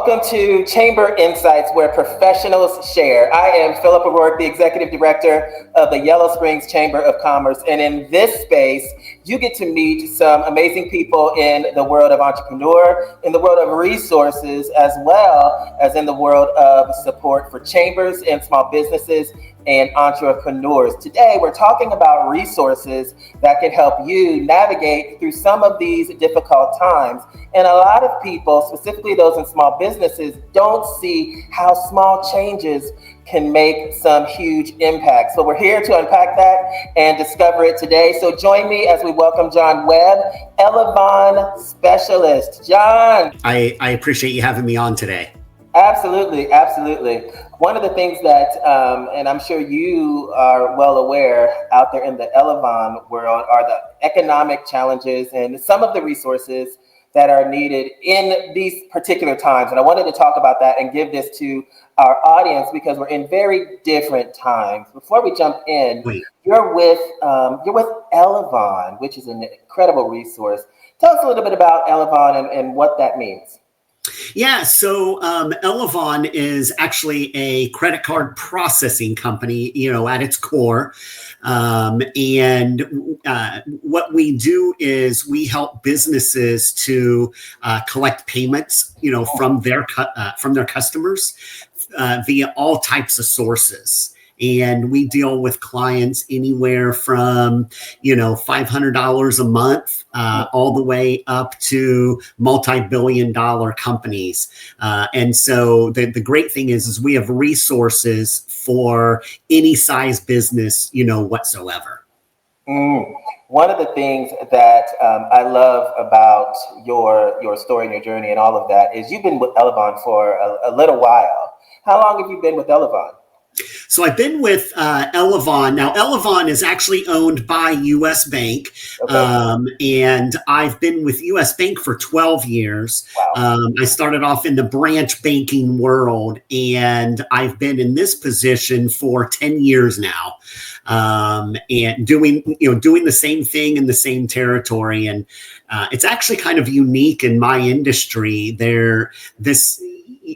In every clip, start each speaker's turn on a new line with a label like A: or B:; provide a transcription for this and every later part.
A: Welcome to Chamber Insights, where professionals share. I am Philip O'Rourke, the Executive Director of the Yellow Springs Chamber of Commerce. And in this space, you get to meet some amazing people in the world of entrepreneur, in the world of resources, as well as in the world of support for chambers and small businesses and entrepreneurs. Today, we're talking about resources that can help you navigate through some of these difficult times. And a lot of people, specifically those in small businesses, don't see how small changes can make some huge impact. So we're here to unpack that and discover it today. So join me as we welcome John Webb, Elavon specialist. John.
B: I appreciate you having me on today.
A: Absolutely. One of the things that, and I'm sure you are well aware out there in the Elavon world, are the economic challenges and some of the resources that are needed in these particular times. And I wanted to talk about that and give this to our audience because we're in very different times. Before we jump in, you're with Elavon, which is an incredible resource. Tell us a little bit about Elavon and what that means.
B: Yeah, so Elavon is actually a credit card processing company, at its core. And what we do is we help businesses to collect payments, from their customers via all types of sources. And we deal with clients anywhere from, $500 a month all the way up to multi-billion-dollar companies. And so the great thing is we have resources for any size business, whatsoever.
A: One of the things that I love about your story and your journey and all of that is you've been with Elavon for a little while. How long have you been with Elavon?
B: So I've been with Elavon. Now, Elavon is actually owned by U.S. Bank, and I've been with U.S. Bank for 12 years.
A: Wow.
B: I started off in the branch banking world, and I've been in this position for 10 years now, and doing the same thing in the same territory. And it's actually kind of unique in my industry.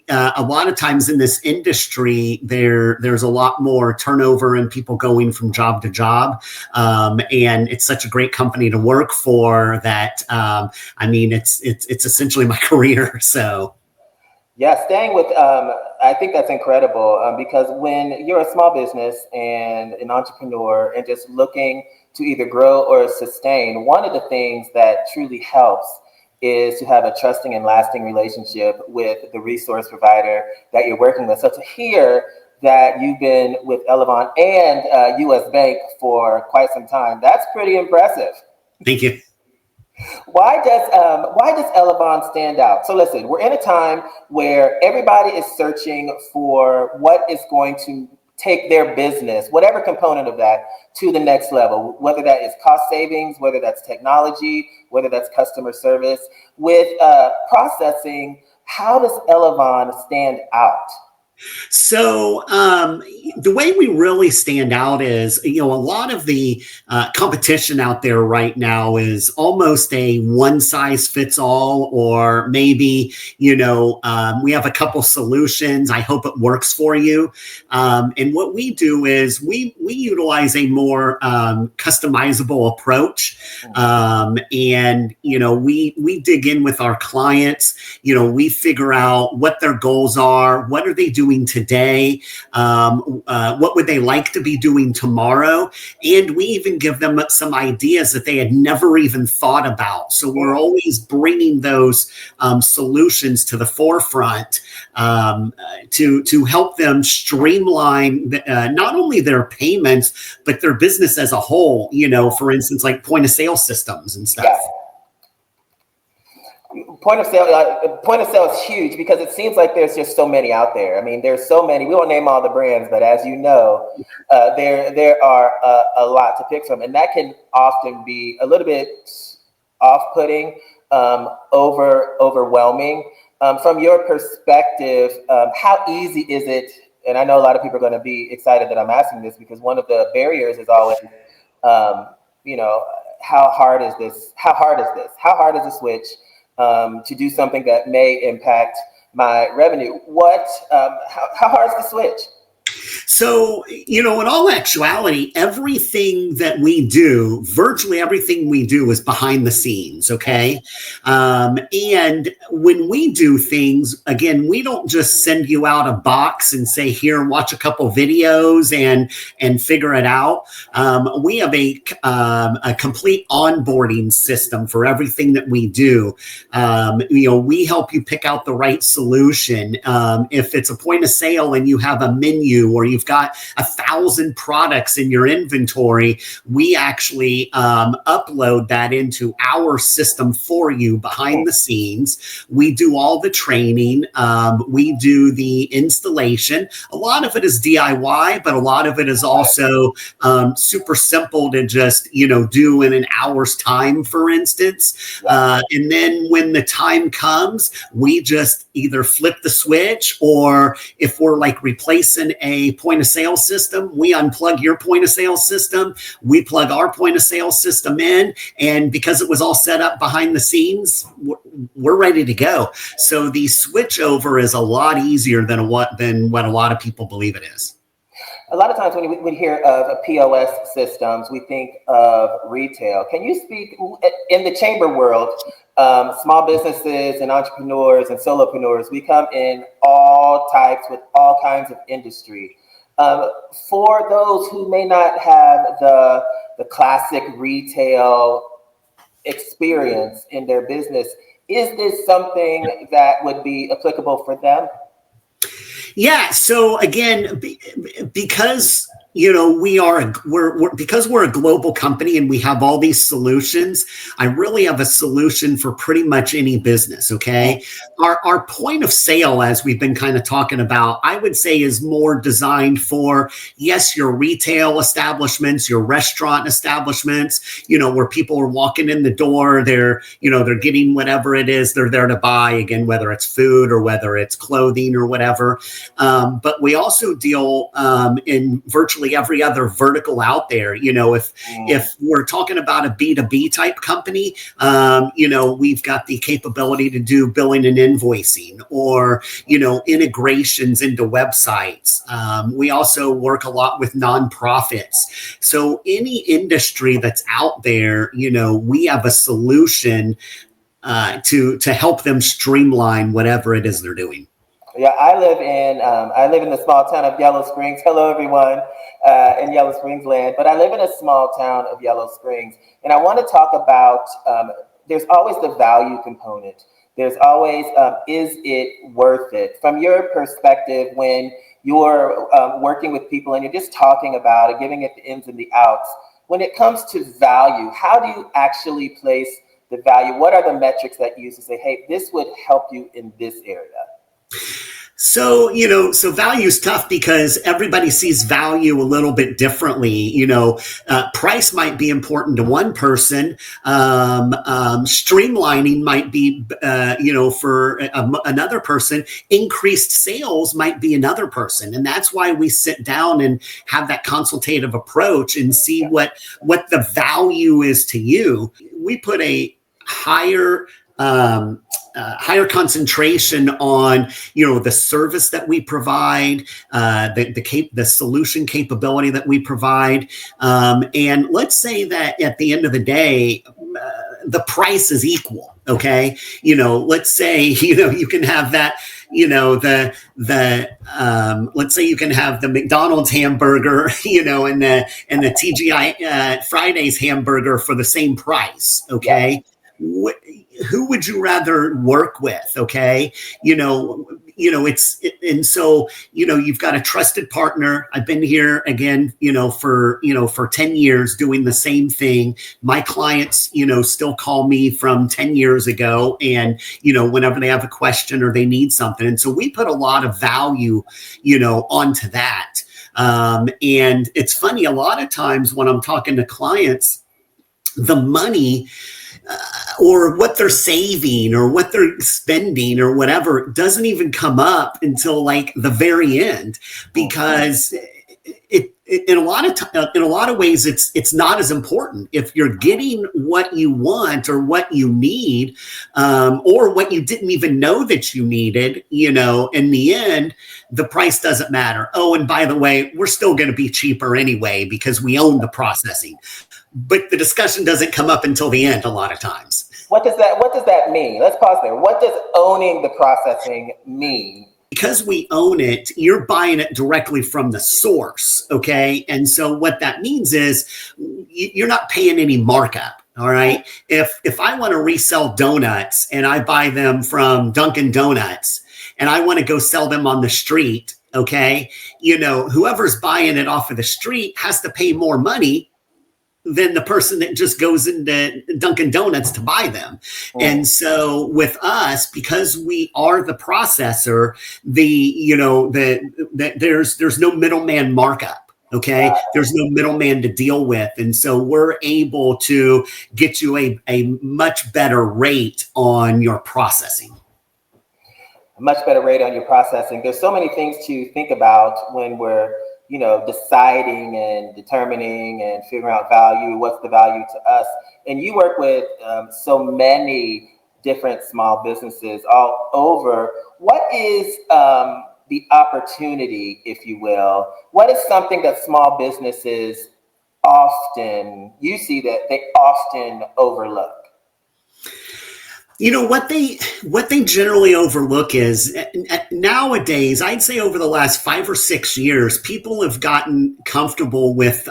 B: A lot of times in this industry, there's a lot more turnover and people going from job to job. And it's such a great company to work for that. It's essentially my career. So.
A: Yeah, staying with, I think that's incredible because when you're a small business and an entrepreneur and just looking to either grow or sustain, one of the things that truly helps is to have a trusting and lasting relationship with the resource provider that you're working with. So to hear that you've been with Elavon and U.S. Bank for quite some time, that's pretty impressive.
B: Thank you.
A: Why does Elavon stand out? So listen, we're in a time where everybody is searching for what is going to take their business, whatever component of that, to the next level, whether that is cost savings, whether that's technology, whether that's customer service. With processing, how does Elavon stand out?
B: So the way we really stand out is, a lot of the competition out there right now is almost a one size fits all, or maybe, we have a couple solutions. I hope it works for you. And what we do is we utilize a more customizable approach. And, we dig in with our clients, we figure out what their goals are, what are they doing today, what would they like to be doing tomorrow, and we even give them some ideas that they had never even thought about. So we're always bringing those solutions to the forefront to help them streamline not only their payments but their business as a whole. For instance, like point of sale systems and stuff.
A: Yeah. Point of sale is huge because it seems like there's just so many out there. I mean, there's so many. We won't name all the brands, but as you know, there are a lot to pick from, and that can often be a little bit off-putting, overwhelming. From your perspective, how easy is it? And I know a lot of people are going to be excited that I'm asking this because one of the barriers is always, how hard is this? How hard is the switch? To do something that may impact my revenue. How hard is the switch?
B: So, in all actuality, everything that we do, virtually everything we do is behind the scenes. Okay. And when we do things, again, we don't just send you out a box and say, here, watch a couple videos and figure it out. We have a complete onboarding system for everything that we do. We help you pick out the right solution. If it's a point of sale and you have a menu, or you've got 1,000 products in your inventory, we actually upload that into our system for you behind the scenes. We do all the training. We do the installation. A lot of it is DIY, but a lot of it is also super simple to just, do in an hour's time, for instance. And then when the time comes, we just either flip the switch, or if we're like replacing a point of sale system, we unplug your point of sale system, we plug our point of sale system in, and because it was all set up behind the scenes, we're ready to go. So the switch over is a lot easier than what a lot of people believe it is.
A: A lot of times when we hear of POS systems, we think of retail. Can you speak in the chamber world? Small businesses and entrepreneurs and solopreneurs, we come in all types with all kinds of industry. For those who may not have the classic retail experience in their business, is this something that would be applicable for them?
B: Yeah. So again, because because we're a global company and we have all these solutions, I really have a solution for pretty much any business. Okay. Our point of sale, as we've been kind of talking about, I would say is more designed for, yes, your retail establishments, your restaurant establishments, where people are walking in the door, they're getting whatever it is they're there to buy, again, whether it's food or whether it's clothing or whatever. But we also deal in virtually every other vertical out there. If we're talking about a B2B type company, we've got the capability to do billing and invoicing, or, integrations into websites. We also work a lot with nonprofits. So any industry that's out there, we have a solution to help them streamline whatever it is they're doing.
A: Yeah, I live in the small town of Yellow Springs. Hello, everyone in Yellow Springs land. But I live in a small town of Yellow Springs, and I want to talk about. There's always the value component. There's always, is it worth it? From your perspective, when you're working with people and you're just talking about it, giving it the ins and the outs. When it comes to value, how do you actually place the value? What are the metrics that you use to say, hey, this would help you in this area?
B: So, value is tough because everybody sees value a little bit differently. Price might be important to one person. Streamlining might be, for another person. Increased sales might be another person. And that's why we sit down and have that consultative approach and see what the value is to you. We put a higher concentration on, the service that we provide, the solution capability that we provide. And let's say that at the end of the day, the price is equal. Okay. Let's say, you can have that, let's say you can have the McDonald's hamburger, and the TGI Fridays hamburger for the same price. Okay. Yeah. Who would you rather work with? Okay. And so, you've got a trusted partner. I've been here again, for 10 years doing the same thing. My clients, still call me from 10 years ago, and, whenever they have a question or they need something. And so we put a lot of value, onto that. And it's funny, a lot of times when I'm talking to clients, the money, or what they're saving or what they're spending or whatever doesn't even come up until like the very end, because in a lot of ways, it's not as important. If you're getting what you want or what you need, or what you didn't even know that you needed, in the end, the price doesn't matter. Oh, and by the way, we're still going to be cheaper anyway because we own the processing. But the discussion doesn't come up until the end a lot of times.
A: What does that mean? Let's pause there. What does owning the processing mean?
B: Because we own it, you're buying it directly from the source, okay? And so what that means is you're not paying any markup, all right? If I want to resell donuts and I buy them from Dunkin' Donuts and I want to go sell them on the street, okay? Whoever's buying it off of the street has to pay more money than the person that just goes into Dunkin' Donuts to buy them. Oh. And so with us, because we are the processor, there's no middleman markup. Okay. There's no middleman to deal with. And so we're able to get you a much better rate on your processing.
A: A much better rate on your processing. There's so many things to think about when we're deciding and determining and figuring out value, what's the value to us. And you work with so many different small businesses all over. What is the opportunity, if you will? What is something that small businesses you see that they often overlook?
B: What they generally overlook is nowadays, I'd say over the last 5 or 6 years, people have gotten comfortable with,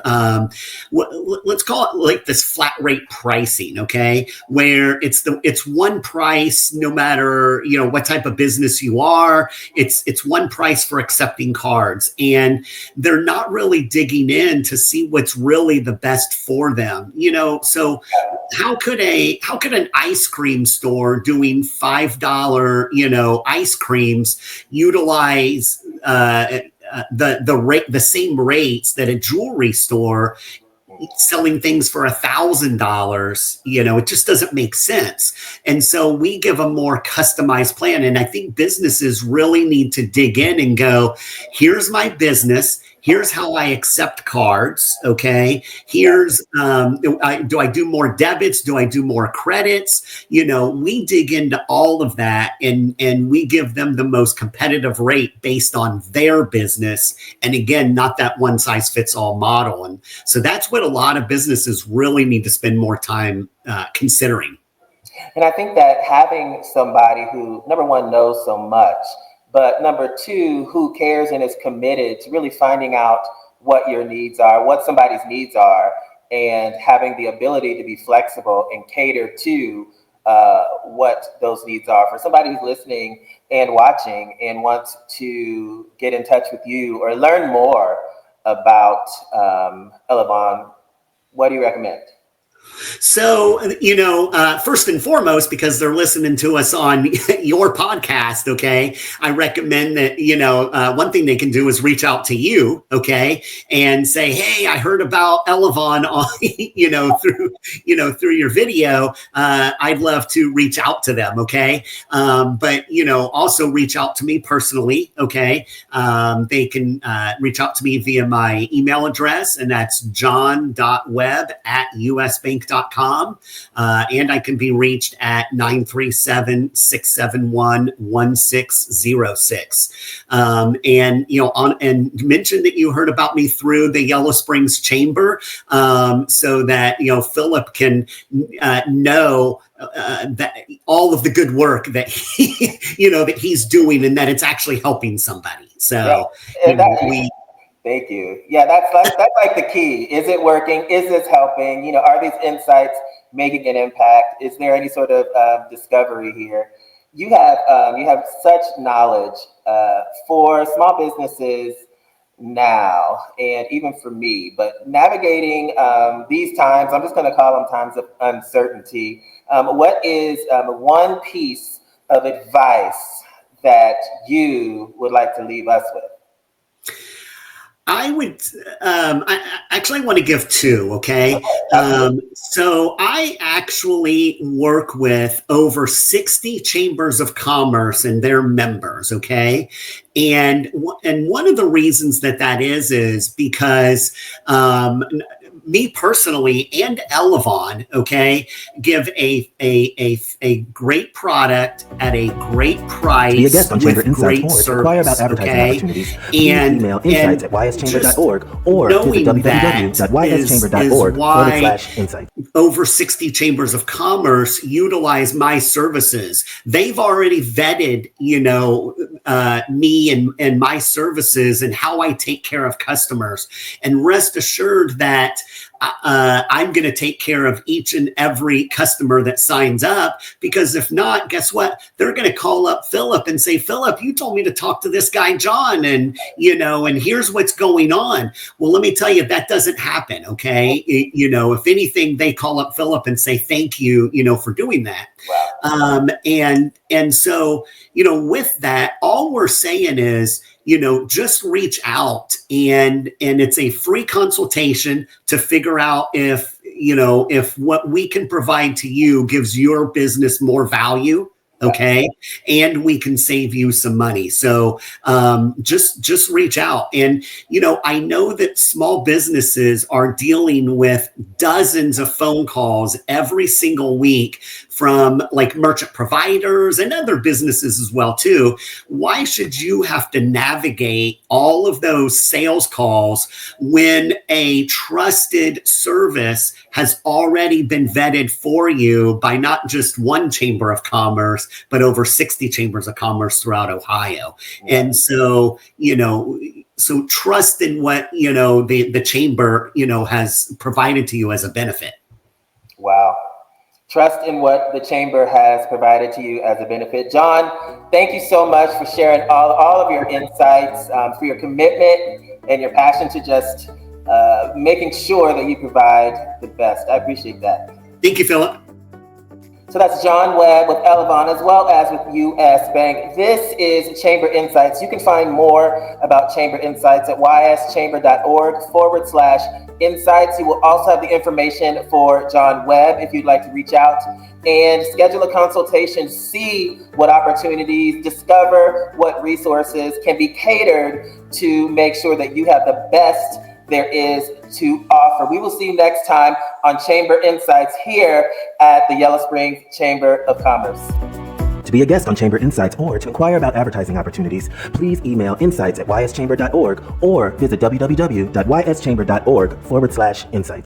B: let's call it like this flat rate pricing, okay? Where it's one price, no matter, what type of business you are, it's one price for accepting cards. And they're not really digging in to see what's really the best for them, so how could an ice cream store doing $5, ice creams utilize the same rates that a jewelry store selling things for $1,000? It just doesn't make sense. And so we give a more customized plan. And I think businesses really need to dig in and go, here's my business. Here's how I accept cards. Okay. Here's, do I do more debits? Do I do more credits? We dig into all of that and we give them the most competitive rate based on their business. And again, not that one size fits all model. And so that's what a lot of businesses really need to spend more time considering.
A: And I think that having somebody who, number one, knows so much, but number two, who cares and is committed to really finding out what your needs are, what somebody's needs are, and having the ability to be flexible and cater to what those needs are. For somebody who's listening and watching and wants to get in touch with you or learn more about Elavon, what do you recommend?
B: So, first and foremost, because they're listening to us on your podcast, okay, I recommend that, one thing they can do is reach out to you, okay, and say, hey, I heard about Elavon on, through your video. I'd love to reach out to them, okay, but, also reach out to me personally, okay. They can reach out to me via my email address, and that's john.webb@usbank.com. And I can be reached at 937-671-1606. And mention that you heard about me through the Yellow Springs Chamber, so that Philip can know that all of the good work that that he's doing and that it's actually helping somebody. So
A: Thank you. Yeah, that's like the key. Is it working? Is this helping? Are these insights making an impact? Is there any sort of discovery here? You have such knowledge for small businesses now, and even for me. But navigating these times, I'm just going to call them times of uncertainty. What is one piece of advice that you would like to leave us with?
B: I would, I actually want to give two, okay? So I actually work with over 60 chambers of commerce and their members, okay? And one of the reasons that is because me personally and Elavon, okay, give a great product at a great price.
C: To be a guest on Chamber
B: with
C: Insights
B: great
C: or to
B: service,
C: inquire about advertising
B: okay?
C: opportunities, please email insights at yschamber.org or visit www.yschamber.org/insights.
B: Over 60 chambers of commerce utilize my services. They've already vetted, me and my services and how I take care of customers. And rest assured that I'm going to take care of each and every customer that signs up, because if not, guess what? They're going to call up Philip and say, Philip, you told me to talk to this guy, John, and here's what's going on. Well, let me tell you, that doesn't happen. Okay. If anything, they call up Philip and say, thank you, for doing that.
A: Wow.
B: And so, with that, all we're saying is, just reach out and it's a free consultation to figure out if what we can provide to you gives your business more value. Okay. And we can save you some money. So just reach out. And, I know that small businesses are dealing with dozens of phone calls every single week from like merchant providers and other businesses as well, too. Why should you have to navigate all of those sales calls when a trusted service has already been vetted for you by not just one chamber of commerce, but over 60 chambers of commerce throughout Ohio? And so, so trust in what, the chamber, has provided to you as a benefit.
A: Wow. Trust in what the chamber has provided to you as a benefit. John, thank you so much for sharing all of your insights, for your commitment and your passion to just making sure that you provide the best. I appreciate that.
B: Thank you, Philip.
A: So that's John Webb with Elavon, as well as with US Bank. This is Chamber Insights. You can find more about Chamber Insights at yschamber.org/insights. You will also have the information for John Webb if you'd like to reach out and schedule a consultation, see what opportunities, discover what resources can be catered to make sure that you have the best there is to offer. We will see you next time on Chamber Insights here at the Yellow Springs Chamber of Commerce.
C: To be a guest on Chamber Insights or to inquire about advertising opportunities, please email insights at yschamber.org or visit www.yschamber.org/insights.